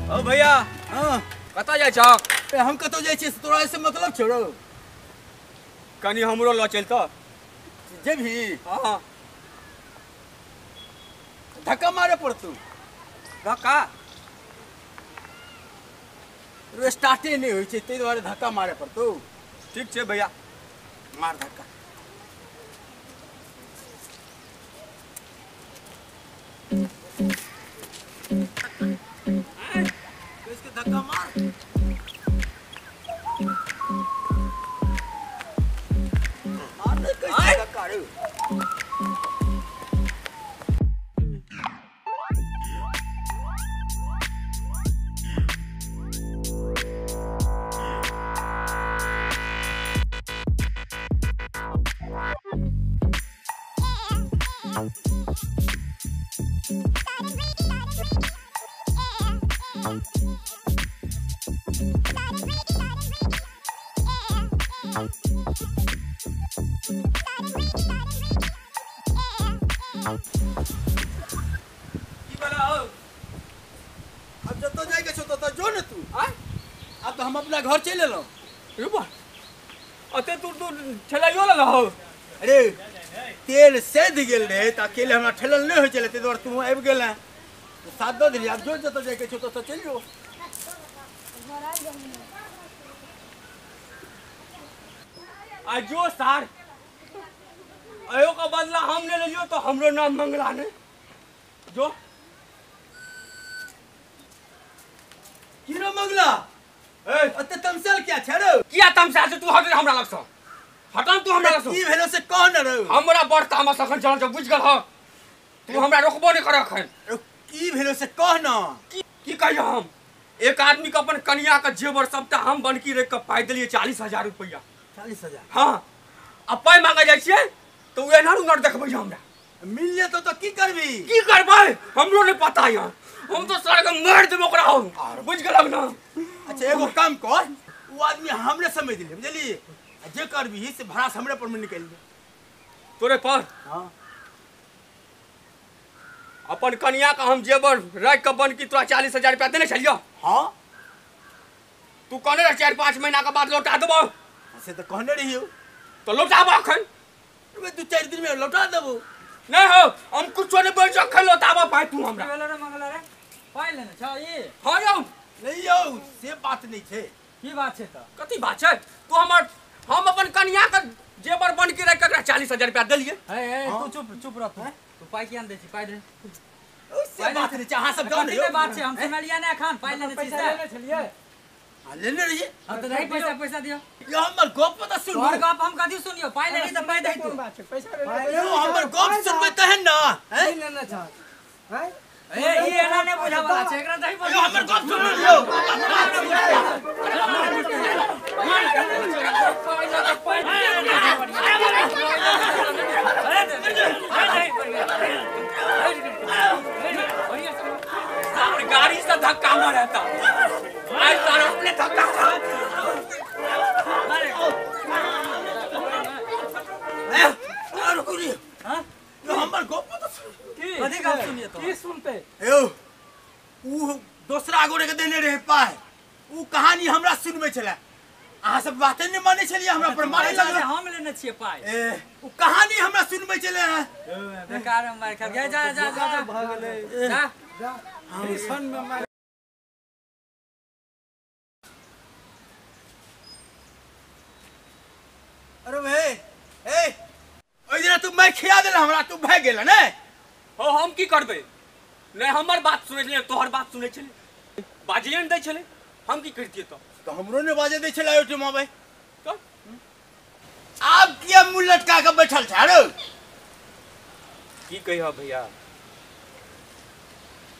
ओ भैया हाँ कता जाय छक? हम कतौ जाइ छी तोरा से मतलब छोड़ो कनी हमरो ल चल त। जेबही हां धक्का मारे पड़तौ। धक्का स्टार्टे नहीं होइ छै तै दुआरे धक्का मारे पड़तौ। ठीक छै भैया मार धक्का। इसके धक्का मार। मारने कैसे धक्का रे? अब जतो जाए के छो ततो जो न तू। अब तो हम अपना घर चले लो। रुपा अते तू ठेलाइयो ल हो। अरे तेल सेध गेल रहे त अकेले हमरा ठेलल नहीं हो चले ते द्वारा तू आबि गेल है तो साथ दो दे। अब जो जतो जाए के छो ततो चल जो। आ जो सार अयो का बदला हम ले लियो तो हमरो नाम मंगला ने जो किरो मंगला ए अते तमसल क्या छ रे? किया तमसा से तू हट हमरा लगस हटम तू हमरा लगस की भेलो से कह न रे? हमरा बड़ तामस अखन चल बुझ गेल ह तू हमरा रोकबो नहीं कर अखन। की भेलो से कह न। की कहियो हम एक आदमी के अपन कन्या का जेवर सबटा हम बनकी रख के पाई देलिए 40,000 रुपया। 40,000 हां अब पाई मांगे जाय छिए तो उ एना नर देखबै हमरा मिल जे तो की करबी? की करबै हमरो नहीं पता है। हम तो सारे के मार देबो ओकरा हम बुझ गेलक ना। अच्छा एगो काम कर वो आदमी हमरे समझ दिले बुझली जे करबी से भाड़ा हमरे पर में निकल दे तोरे पर। हां अपन कन्या का हम जेवर रख के बन की तोरा 40,000 रुपया देने छलियो। हां तू कहने रह 4-5 महीना के बाद लौटा देबो से तो कहने रहियो तो लौटाबो अखन। वे 2-4 दिन में लौटा देबो। नहीं हो हम कुछ नहीं बोल अखन लौटाबो पाई तू हमरा। रे मंगला रे पाई लेने छ ई। हां यौ नहीं यौ से बात नहीं छे। की बात छै त? कथी बात छै? तू हम अपन कन्या का जेवर बन के रख के 40,000 रुपया देलिए। ए तू चुप रह तू पाई किया दे छी पाई दे। से बात नहीं छे। हां सब जान कथी के बात छै? हम सुनलिया ने एखन पाई लेने छी से। छलिए हां लेने रहिए। हम त नहीं पैसा दियो। यो हमर गप पता सुन। तोहर गप हम कथी सुनियो? पाई लेनी त पाई दे तू। यो हमर गप सुनबे तहन ना हैं लेना छ हैं? ए ई एना ने बुझा वाला छै एकरा दही यो हमर गप सुन लियो। गाड़ी से धक्का मारता आज तारा अपने धक्का खा। रुक रे हां यो हमर गप पता सुन। कथी गप सुनिए तो? की सुनते? यो उ दूसरा गोरे के देने रहे पाए उ कहानी हमरा सुनबे छले। अहाँ सब बातें नहीं माने छलिए हमरा पर मारे लगे। हम लेने छिए पाई। उ कहानी हमरा सुनबे छले। बेकार में मार खा जा जा जा जा भागले जा हम सन में मार। अरे भाई ए ओइ दिन तू मैं खिया देला हमरा तू भाग गेला ने। हो हम की करबे नहीं हमर बात सुनै छले तोहर बात सुनै छले बाजिए नहीं दै छले हम की करतिए तो हमरो ने बाजे दे छला ओटे माबे तो आप किया मुंह लटका के बैठल छ रे? की कहियो भैया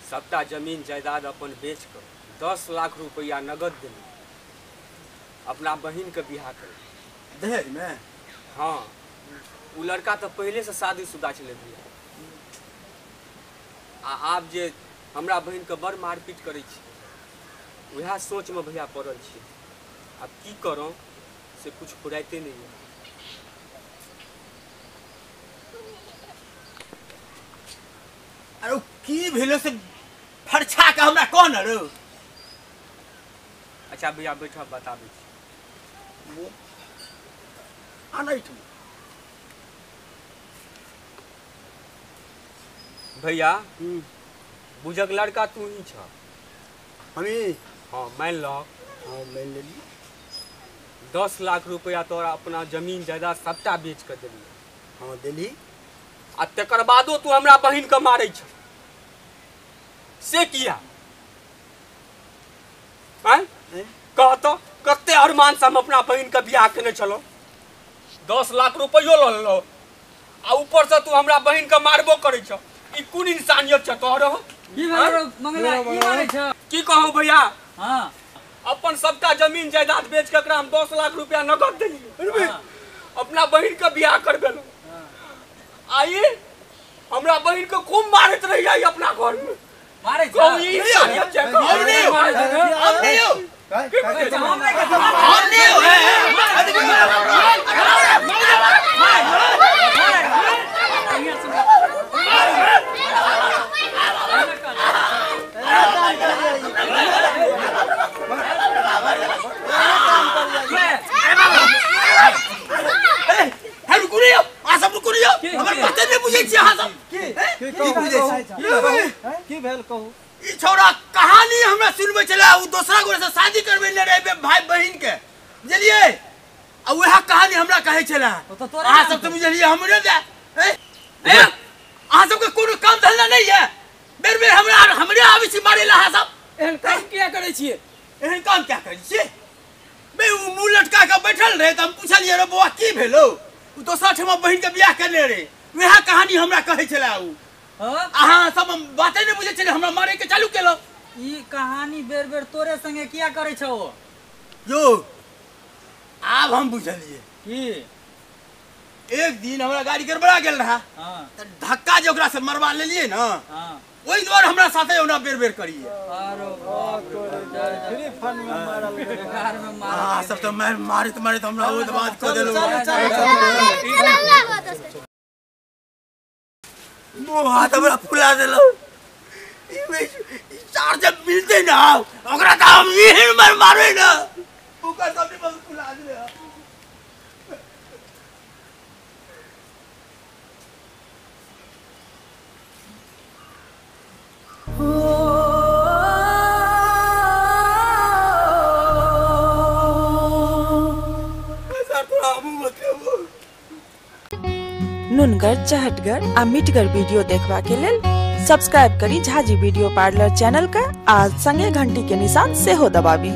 सबटा जमीन जायदाद अपन बेच कर 10 लाख रुपया नगद देली अपना बहन के बियाह कर दहेज में। हाँ वो लड़का तो पहले से शादीशुदा चले भैया आप जे हमरा बहन के बड़ मारपीट करे छी वह सोच में भैया पड़ल छी। अब की करूँ से कुछ फुराइते नहीं है। अरे की भेलो से फरछा के हमरा कह न रे। अच्छा भैया बैठा बताबै छी। आना ही भैया बुझक लड़का तू ही छ। हमें हाँ मान लो हाँ मैं ले ली 10 लाख रुपया तोरा अपना जमीन जायदाद सबटा बेच कर देली। हाँ दिल्ली आ तकर बादो तू हमरा बहिन के मारै छ से किया? हैं कह तो कते अरमान से हम अपना बहिन के बियाह केने छलो 10 लाख रुपयो ल लो आ ऊपर से तू हमरा बहिन के मारबो करै छ। ई कोन इंसानियत छ तोहरो? की भेलो मंगला ई मारै छ? की कहू भैया हां अपन सबटा जमीन जायदाद बेच के एकरा हम 10 लाख रुपया नगद देली। अपना बहिन के बियाह करबेलो आई हमरा बहिन के खूब मारत रही आई अपना घर में मारै छ। कहू ई इंसानियत छ? की भेल कहू? ई छोरा कहानी हमरा सुनबे चला उ दूसरा गोरे से शादी करबे ले रे भाई बहिन के बुझलिए आ वह कहानी हमरा कहे चला तो तोरा आ सब तो बुझलिए हमरे दे आ सब के कोनो काम धंधा नहीं है बेर बेर हमरे आवे छी मारे ला सब एहन काम किया करै छियै? एहन काम क्या करै छी बे उ मुंह लटका के बैठल रहे त हम पूछलिए रे बौआ की भेलो उ दूसरा ठमा बहिन के बियाह करले रे वह कहानी हमरा कहे चला उ अहाँ सब बातें नहीं बुझे चले हमरा मारे के चालू केलो। ई कहानी बेर बेर तोरे संगे किया करै छौ? यो आब हम बुझलिए की एक दिन हमरा गाड़ी गड़बड़ा गेल रहा हां त धक्का जे ओकरा से मरवा लेलिए ना हां ओई द्वार हमरा साथे ओना बेर बेर करिए आरो बाप फ्री फन में मारल बेकार में मारल हां सब तो मैं मारे हमरा ओ बात को देलो मुंह हाथ हमरा फुला देलो ई में चार्जर मिलते ना ओकरा त हम यही मारे ना ओकर सब बस फुला दे नुनगर चहटगर आ मिटगर वीडियो देखबा के लेल सब्सक्राइब करी झाजी वीडियो पार्लर चैनल का आ संगे घंटी के निशान से हो दबाबी।